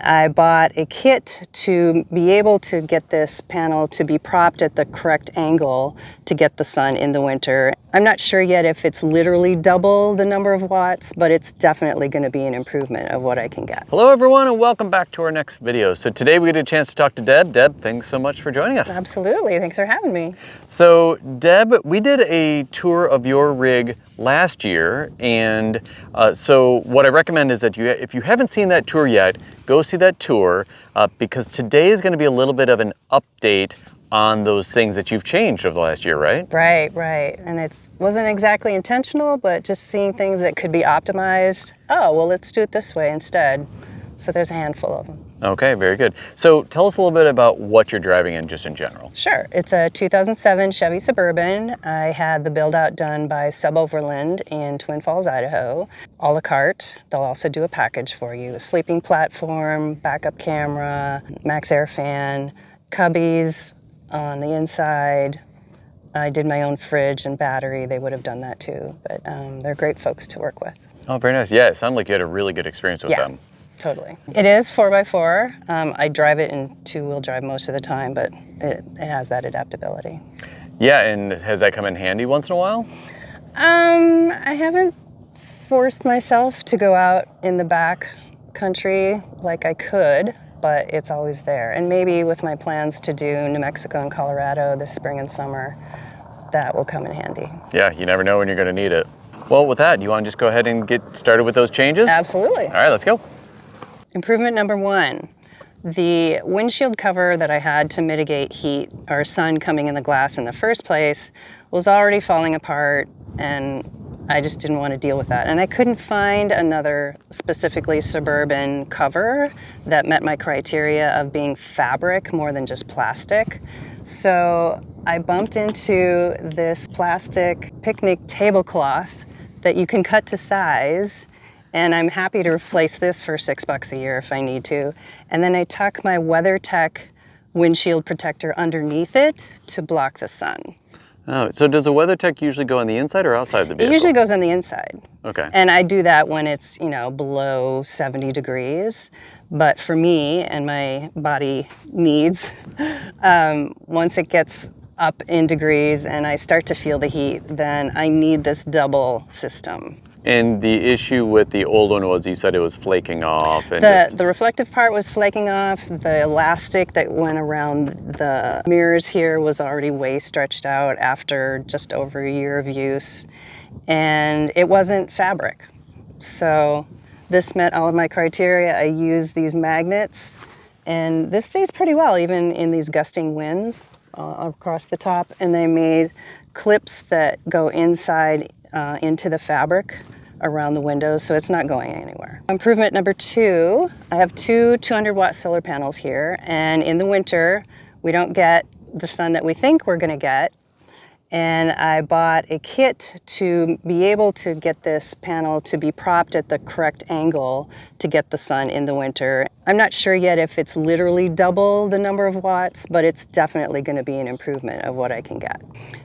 I bought a kit to be able to get this panel to be propped at the correct angle to get the sun in the winter. I'm not sure yet if it's literally double the number of watts, but it's definitely going to be an improvement of what I can get. Hello everyone and welcome back to our next video. So today we get a chance to talk to Deb. Deb, thanks so much for joining us. Absolutely, thanks for having me. So Deb, we did a tour of your rig last year, and so what I recommend is that if you haven't seen that tour yet, go see that tour because today is going to be a little bit of an update on those things that you've changed over the last year, right? Right. And it wasn't exactly intentional, but just seeing things that could be optimized. Oh, well, let's do it this way instead. So there's a handful of them. Okay, very good. So tell us a little bit about what you're driving in just in general. Sure. It's a 2007 Chevy Suburban. I had the build out done by Suburban in Twin Falls, Idaho. A la carte. They'll also do a package for you. A sleeping platform, backup camera, max air fan, cubbies on the inside. I did my own fridge and battery. They would have done that too, but they're great folks to work with. Oh, very nice. Yeah, it sounded like you had a really good experience with them. Totally. It is 4x4. I drive it in two-wheel drive most of the time, but it has that adaptability. Yeah, and has that come in handy once in a while? I haven't forced myself to go out in the back country like I could, but it's always there. And maybe with my plans to do New Mexico and Colorado this spring and summer, that will come in handy. Yeah, you never know when you're going to need it. Well, with that, you want to just go ahead and get started with those changes? Absolutely. All right, let's go. Improvement number one, the windshield cover that I had to mitigate heat or sun coming in the glass in the first place was already falling apart, and I just didn't want to deal with that. And I couldn't find another specifically Suburban cover that met my criteria of being fabric more than just plastic. So I bumped into this plastic picnic tablecloth that you can cut to size, and I'm happy to replace this for $6 a year if I need to. And then I tuck my WeatherTech windshield protector underneath it to block the sun. Oh, so does the WeatherTech usually go on the inside or outside the vehicle? It usually goes on the inside. Okay. And I do that when it's, below 70 degrees. But for me and my body needs, once it gets up in degrees and I start to feel the heat, then I need this double system. And the issue with the old one was you said it was flaking off. And the reflective part was flaking off. The elastic that went around the mirrors here was already way stretched out after just over a year of use. And it wasn't fabric. So this met all of my criteria. I used these magnets, and this stays pretty well even in these gusting winds across the top. And they made clips that go inside into the fabric around the windows, so it's not going anywhere. Improvement number two, I have two 200-watt solar panels here, and in the winter, we don't get the sun that we think we're gonna get, and I bought a kit to be able to get this panel to be propped at the correct angle to get the sun in the winter. I'm not sure yet if it's literally double the number of watts, but it's definitely gonna be an improvement of what I can get.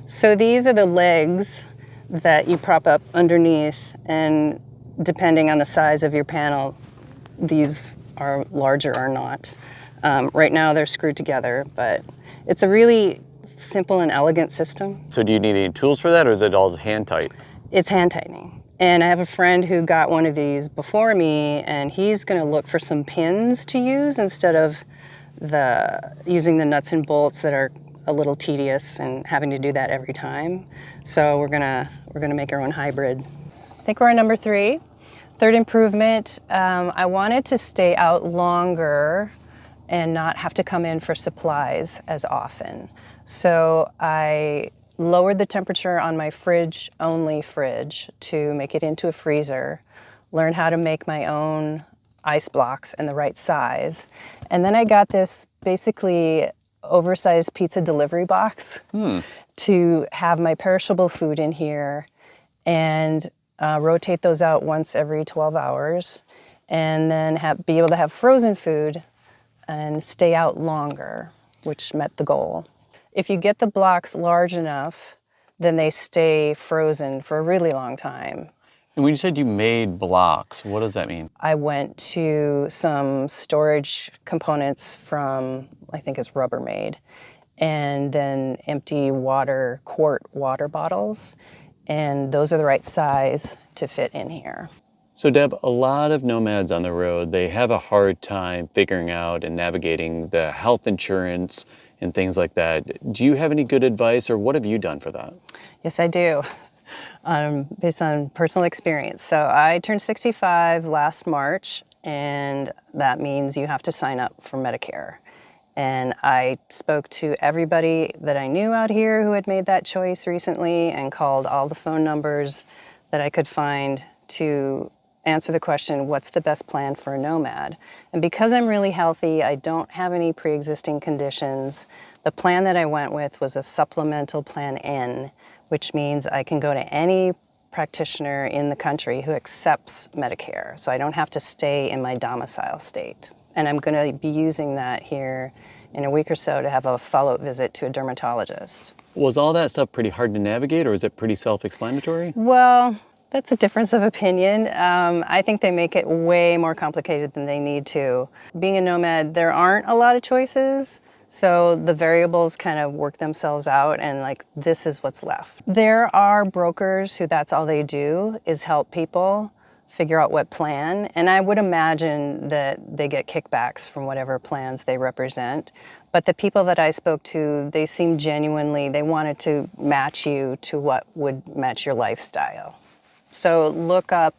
So these are the legs that you prop up underneath, and depending on the size of your panel, these are larger or not. Right now they're screwed together, but it's a really simple and elegant system. So do you need any tools for that, or is it all hand tight? It's hand tightening. And I have a friend who got one of these before me, and he's gonna look for some pins to use instead of using the nuts and bolts that are a little tedious and having to do that every time. So we're gonna make our own hybrid. I think we're on number three. Third improvement, I wanted to stay out longer and not have to come in for supplies as often. So I lowered the temperature on my only fridge to make it into a freezer, learned how to make my own ice blocks in the right size. And then I got this basically oversized pizza delivery box to have my perishable food in here and rotate those out once every 12 hours, and then be able to have frozen food and stay out longer, which met the goal. If you get the blocks large enough, then they stay frozen for a really long time. And when you said you made blocks, what does that mean? I went to some storage components from, I think it's Rubbermaid, and then empty quart water bottles. And those are the right size to fit in here. So Deb, a lot of nomads on the road, they have a hard time figuring out and navigating the health insurance and things like that. Do you have any good advice, or what have you done for that? Yes, I do, based on personal experience. So I turned 65 last March, and that means you have to sign up for Medicare. And I spoke to everybody that I knew out here who had made that choice recently and called all the phone numbers that I could find to answer the question, what's the best plan for a nomad? And because I'm really healthy, I don't have any pre-existing conditions, the plan that I went with was a supplemental plan N, which means I can go to any practitioner in the country who accepts Medicare. So I don't have to stay in my domicile state. And I'm going to be using that here in a week or so to have a follow-up visit to a dermatologist. Was all that stuff pretty hard to navigate, or is it pretty self-explanatory? Well, that's a difference of opinion. I think they make it way more complicated than they need to. Being a nomad, there aren't a lot of choices, so the variables kind of work themselves out, and like, this is what's left. There are brokers who that's all they do is help people figure out what plan, and I would imagine that they get kickbacks from whatever plans they represent. But the people that I spoke to, they seemed genuinely, they wanted to match you to what would match your lifestyle. So look up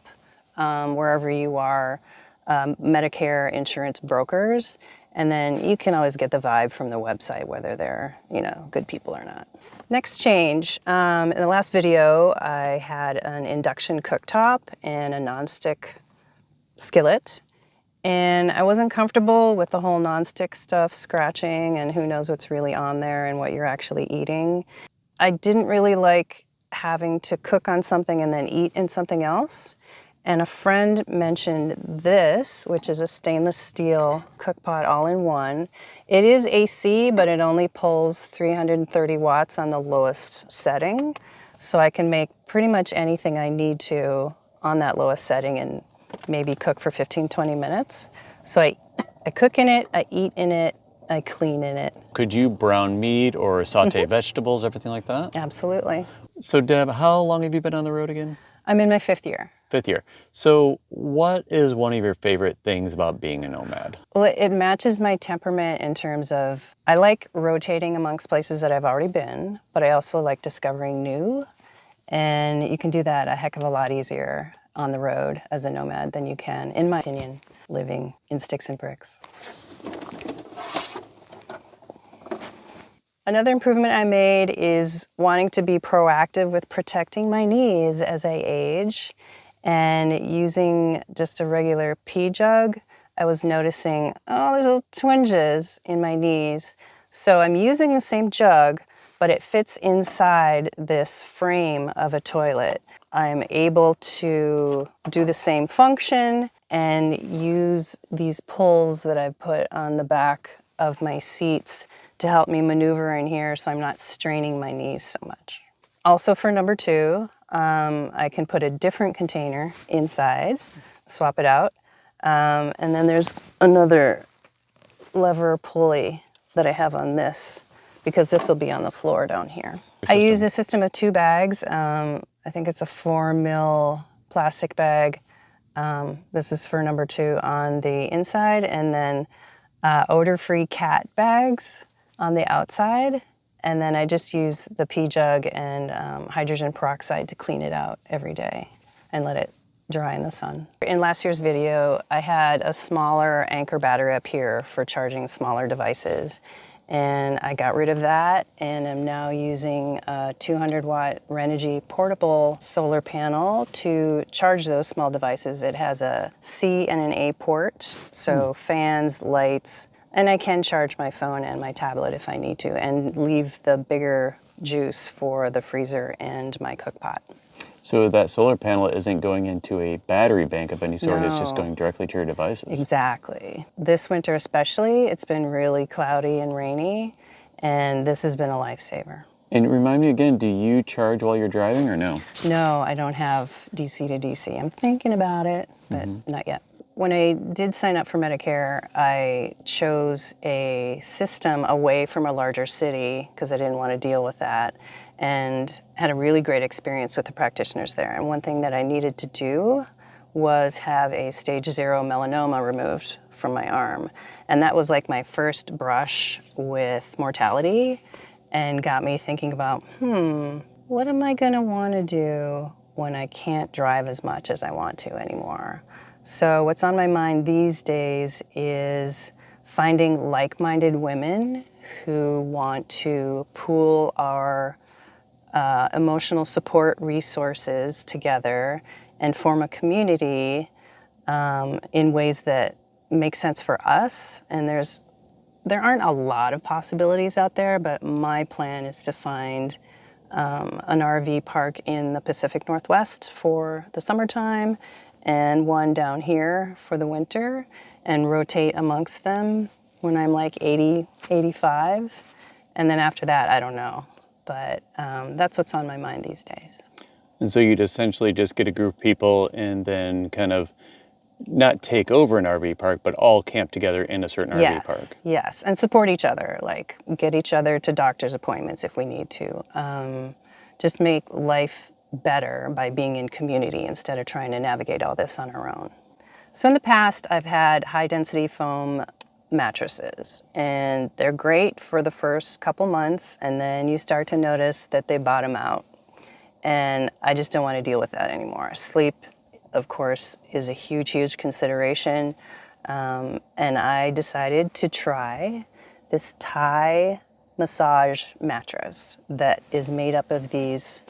wherever you are, Medicare insurance brokers, and then you can always get the vibe from the website, whether they're, good people or not. Next change, in the last video, I had an induction cooktop and a nonstick skillet, and I wasn't comfortable with the whole nonstick stuff, scratching, and who knows what's really on there and what you're actually eating. I didn't really like having to cook on something and then eat in something else. And a friend mentioned this, which is a stainless steel cookpot all-in-one. It is AC, but it only pulls 330 watts on the lowest setting. So I can make pretty much anything I need to on that lowest setting and maybe cook for 15, 20 minutes. So I cook in it, I eat in it, I clean in it. Could you brown meat or saute vegetables, everything like that? Absolutely. So Deb, how long have you been on the road again? I'm in my 5th year. 5th year. So what is one of your favorite things about being a nomad? Well, it matches my temperament in terms of, I like rotating amongst places that I've already been, but I also like discovering new. And you can do that a heck of a lot easier on the road as a nomad than you can, in my opinion, living in sticks and bricks. Another improvement I made is wanting to be proactive with protecting my knees as I age, and using just a regular pee jug. I was noticing, there's little twinges in my knees. So I'm using the same jug, but it fits inside this frame of a toilet. I'm able to do the same function and use these pulls that I've put on the back of my seats to help me maneuver in here so I'm not straining my knees so much. Also for number 2, I can put a different container inside, swap it out, and then there's another lever pulley that I have on this, because this will be on the floor down here. I use a system of 2 bags. I think it's a 4 mil plastic bag. This is for number 2 on the inside, and then odor-free cat bags on the outside. And then I just use the pee jug and hydrogen peroxide to clean it out every day and let it dry in the sun. In last year's video, I had a smaller anchor battery up here for charging smaller devices. And I got rid of that, and I'm now using a 200-watt Renogy portable solar panel to charge those small devices. It has a C and an A port, so fans, lights, and I can charge my phone and my tablet if I need to, and leave the bigger juice for the freezer and my cook pot. So that solar panel isn't going into a battery bank of any sort, it's just No. going directly to your devices. Exactly. This winter especially, it's been really cloudy and rainy, and this has been a lifesaver. And remind me again, do you charge while you're driving or no? No, I don't have DC to DC. I'm thinking about it, but not yet. When I did sign up for Medicare, I chose a system away from a larger city because I didn't want to deal with that, and had a really great experience with the practitioners there. And one thing that I needed to do was have a stage 0 melanoma removed from my arm. And that was like my first brush with mortality, and got me thinking about, what am I gonna wanna do when I can't drive as much as I want to anymore? So what's on my mind these days is finding like-minded women who want to pool our emotional support resources together and form a community in ways that make sense for us. And there aren't a lot of possibilities out there, but my plan is to find an RV park in the Pacific Northwest for the summertime and one down here for the winter, and rotate amongst them when I'm like 80, 85. And then after that, I don't know. But that's what's on my mind these days. And so you'd essentially just get a group of people and then kind of not take over an RV park, but all camp together in a certain RV park. Yes, and support each other, like get each other to doctor's appointments if we need to. Just make life better by being in community instead of trying to navigate all this on our own. So in the past, I've had high density foam mattresses, and they're great for the first couple months, and then you start to notice that they bottom out. And I just don't want to deal with that anymore. Sleep, of course, is a huge consideration. And I decided to try this Thai massage mattress that is made up of these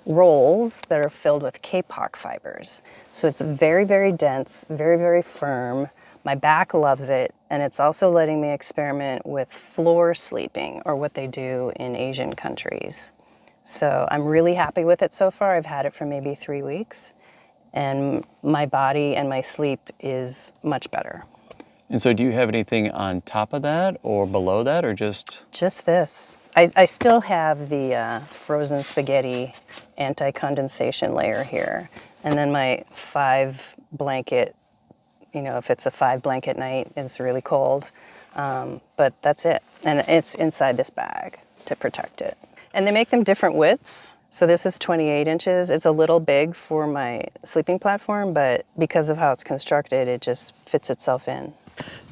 rolls that are filled with kapok fibers. So it's very dense, very firm. My back loves it, and it's also letting me experiment with floor sleeping, or what they do in Asian countries. So I'm really happy with it so far. I've had it for maybe 3 weeks, and my body and my sleep is much better. And so do you have anything on top of that or below that, or just? Just this. I still have the frozen spaghetti anti-condensation layer here. And then my 5 blanket, if it's a 5 blanket night, it's really cold. But that's it. And it's inside this bag to protect it. And they make them different widths. So this is 28 inches. It's a little big for my sleeping platform, but because of how it's constructed, it just fits itself in.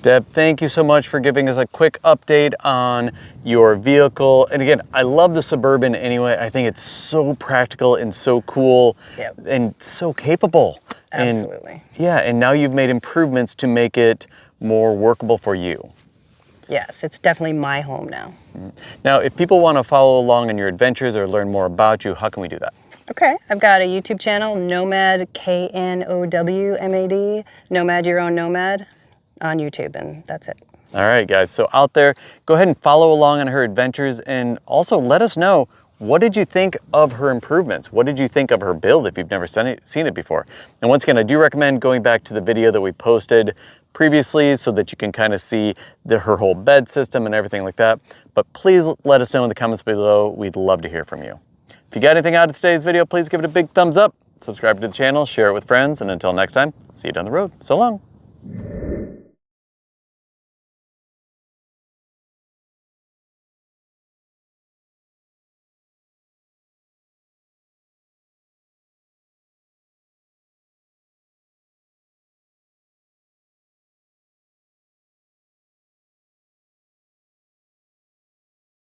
Deb, thank you so much for giving us a quick update on your vehicle. And again, I love the Suburban anyway. I think it's so practical and so cool. Yep. And so capable. Absolutely. And now you've made improvements to make it more workable for you. Yes, it's definitely my home now. Now, if people want to follow along in your adventures or learn more about you, how can we do that? Okay, I've got a YouTube channel, Nomad, KNOWMAD, Nomad Your Own Nomad, on YouTube, and that's it. All right, guys, so out there, go ahead and follow along on her adventures, and also let us know, what did you think of her improvements? What did you think of her build if you've never seen it before? And once again, I do recommend going back to the video that we posted previously so that you can kind of see her whole bed system and everything like that. But please let us know in the comments below. We'd love to hear from you. If you got anything out of today's video, please give it a big thumbs up, subscribe to the channel, share it with friends, and until next time, see you down the road. So long.